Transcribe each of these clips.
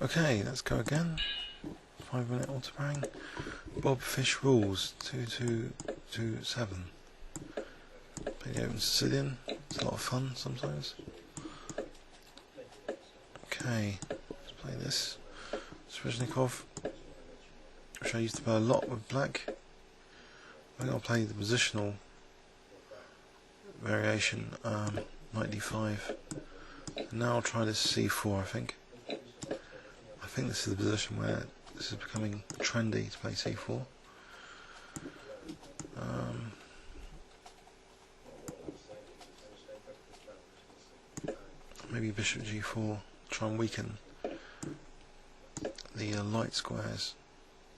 Okay, let's go again. 5-minute auto-parrying. bobfishrules 2227. Play the open Sicilian. It's a lot of fun sometimes. Okay, let's play this. Sveshnikov, which I used to play a lot with black. I'm going to play the positional variation, Nd5. And now I'll try this C4, I think. I think this is the position where this is becoming trendy to play C4. Maybe bishop G4, try and weaken the light squares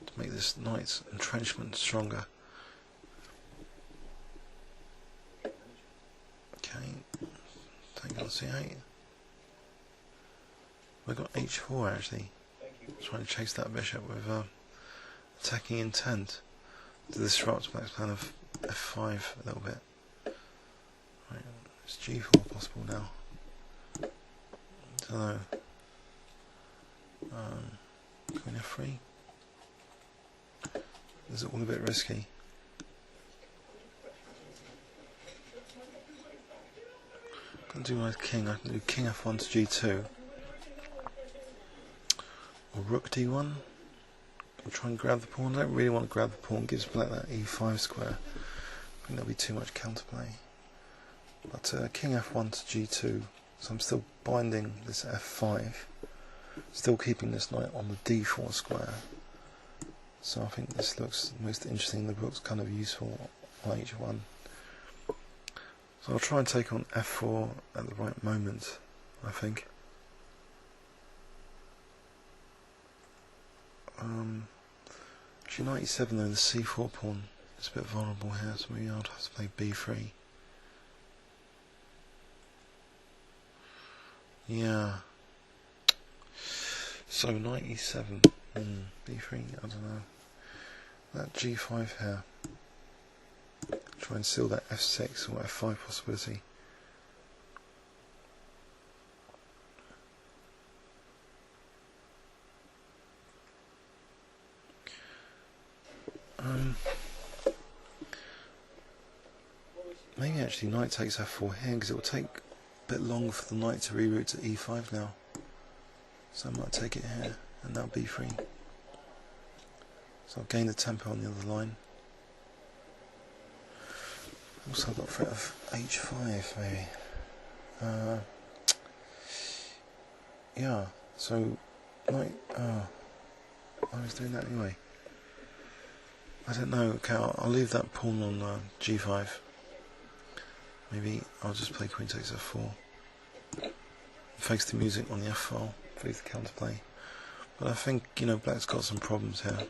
to make this knight's entrenchment stronger. Okay, take on C8. We've got H4 actually. Trying to chase that bishop with attacking intent to disrupt Black's plan of F5 a little bit. Right, it's G4 possible now. Don't know. Queen F3. This is all a bit risky. I can do my king. I can do King F1 to G2. Or Rook D1. I'll try and grab the pawn. I don't really want to grab the pawn. It gives Black that E5 square. I think that'll be too much counterplay. But King F1 to G2. So I'm still binding this F5. Still keeping this knight on the D4 square. So I think this looks most interesting. The rook's kind of useful on H1. So I'll try and take on F4 at the right moment, I think. Actually, knight E7 though, the C4 pawn is a bit vulnerable here, so maybe I'll have to play B3. Yeah. So knight E7, B3, I don't know. That G5 here. Try and seal that F6 or F5 possibility. Maybe actually knight takes F4 here because it will take a bit longer for the knight to reroute to E5 now. So I might take it here and now B3. So I'll gain the tempo on the other line. Also I've got threat of H5 maybe. Yeah, so knight, I was doing that anyway. I don't know, okay, I'll leave that pawn on G5. Maybe I'll just play Queen takes F4. Face the music on the F file, face the counterplay. But I think, you know, Black's got some problems here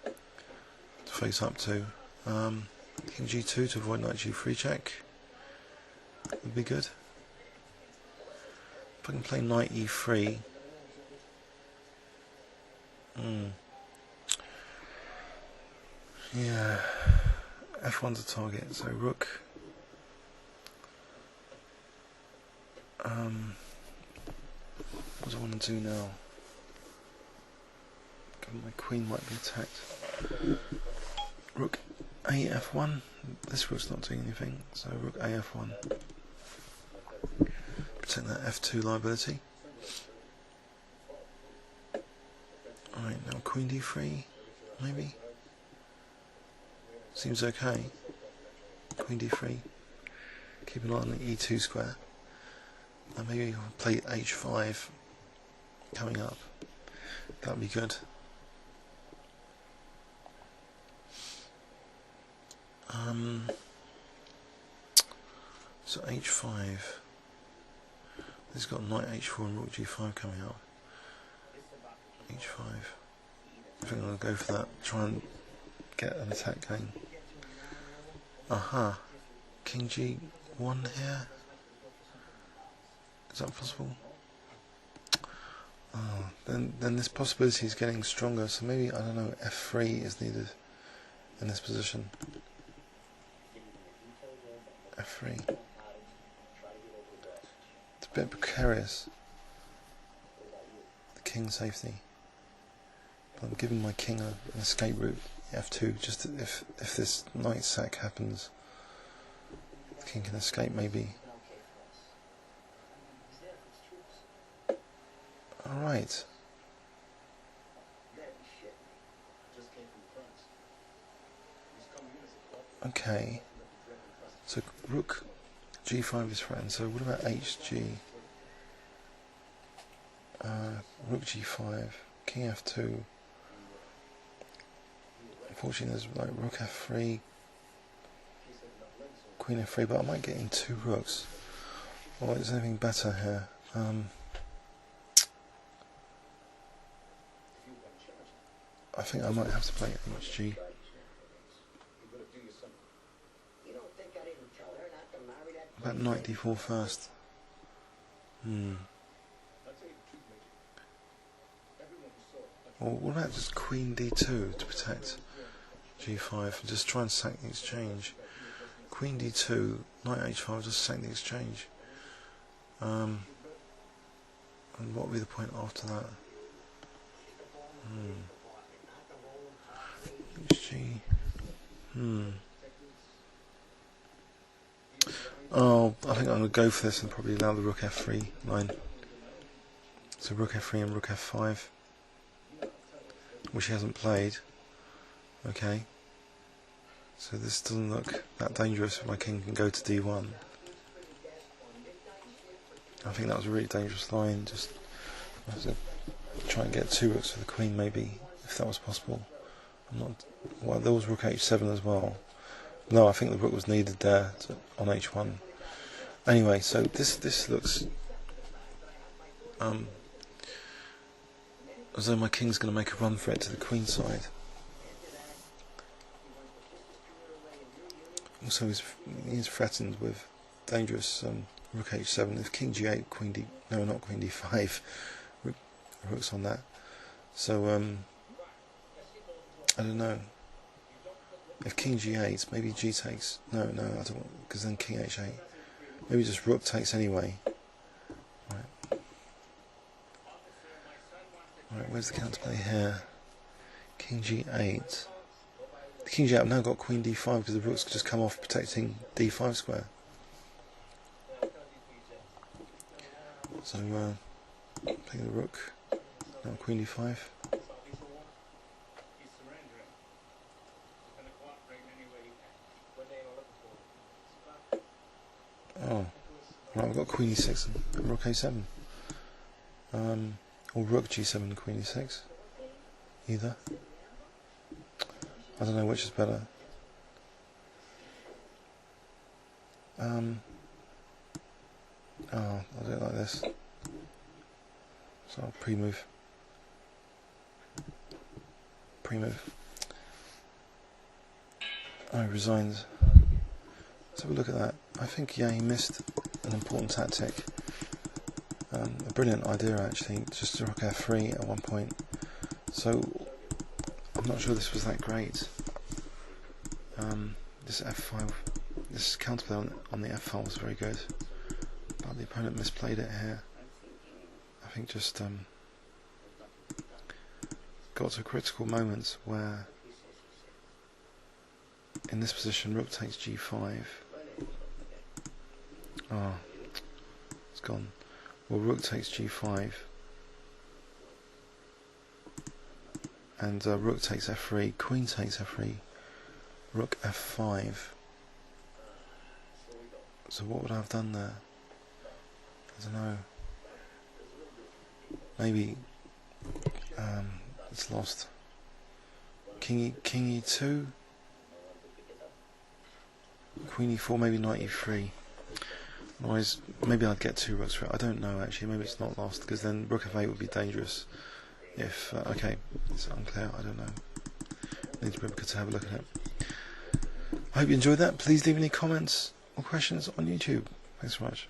to face up to. King G2 to avoid knight G3 check would be good. If I can play knight E3. Yeah, F1's a target, so rook. What do I want to do now? My queen might be attacked. Rook A-F1. This rook's not doing anything, so rook A-F1. Protect that F2 liability. Alright, now Queen D3, maybe? Seems okay. Queen D3. Keep an eye on the E2 square. And maybe I'll play H5 coming up. That would be good. So H5. This has got knight H4 and rook G5 coming up. H5. I think I'm going to go for that. Try and get an attack going. Aha. King G1 here. Is that possible? Oh, then this possibility is getting stronger. So maybe, I don't know, F3 is needed in this position. F3. It's a bit precarious. The king safety. But I'm giving my king an escape route, f2, just if this knight sack happens, the king can escape maybe. Alright. Okay. So rook g5 is threatened, so what about hg? Rook g5, king f2. Unfortunately there's like rook f3, queen f3, but I might get in 2 rooks. Or is there anything better here? I think I might have to play hg. About knight d4 first. Or what about just queen d2 to protect g5 and just try and sack the exchange? Queen d2, knight h5, just sack the exchange. And what would be the point after that? hg. Oh, I think I'm going to go for this and probably allow the rook f3 line. So rook f3 and rook f5, which he hasn't played. Okay. So this doesn't look that dangerous if my king can go to d1. I think that was a really dangerous line. Just I have to try and get 2 rooks for the queen maybe, if that was possible. I'm not. Well, there was rook h7 as well. No, I think the rook was needed there on h1. Anyway, so this looks as though my king's going to make a run for it to the queen side. Also, he's threatened with dangerous rook h7. If king g8, queen d, no, not queen d5, rook's on that. So I don't know. If king g8, maybe g takes. No, I don't want, because then king h8. Maybe just rook takes anyway. Right. Right, where's the counterplay here? King g8. The king g8, I've now got queen d5 because the rooks could just come off protecting d5 square. So, playing the rook. Now queen d5. Oh, right, I've got queen e6 and rook a7. Or rook g7 and queen e6. Either. I don't know which is better. I'll do it like this. So I'll pre-move. Oh, he resigns. Let's have a look at that. I think, yeah, he missed an important tactic. A brilliant idea, actually, just to rook f3 at one point. So, I'm not sure this was that great. This f5, this counterplay on the f file was very good, but the opponent misplayed it here. I think just got to a critical moment where, in this position, rook takes g5. Oh, it's gone. Well, rook takes g5, and rook takes f3, queen takes f3, rook f5. So what would I have done there? I don't know. Maybe it's lost. King e2, queen e4, maybe knight e3. Otherwise, maybe I'd get 2 rooks for it. I don't know actually. Maybe it's not lost because then rook f8 would be dangerous. If okay, it's unclear. I don't know. Need to be able to have a look at it. I hope you enjoyed that. Please leave any comments or questions on YouTube. Thanks so much.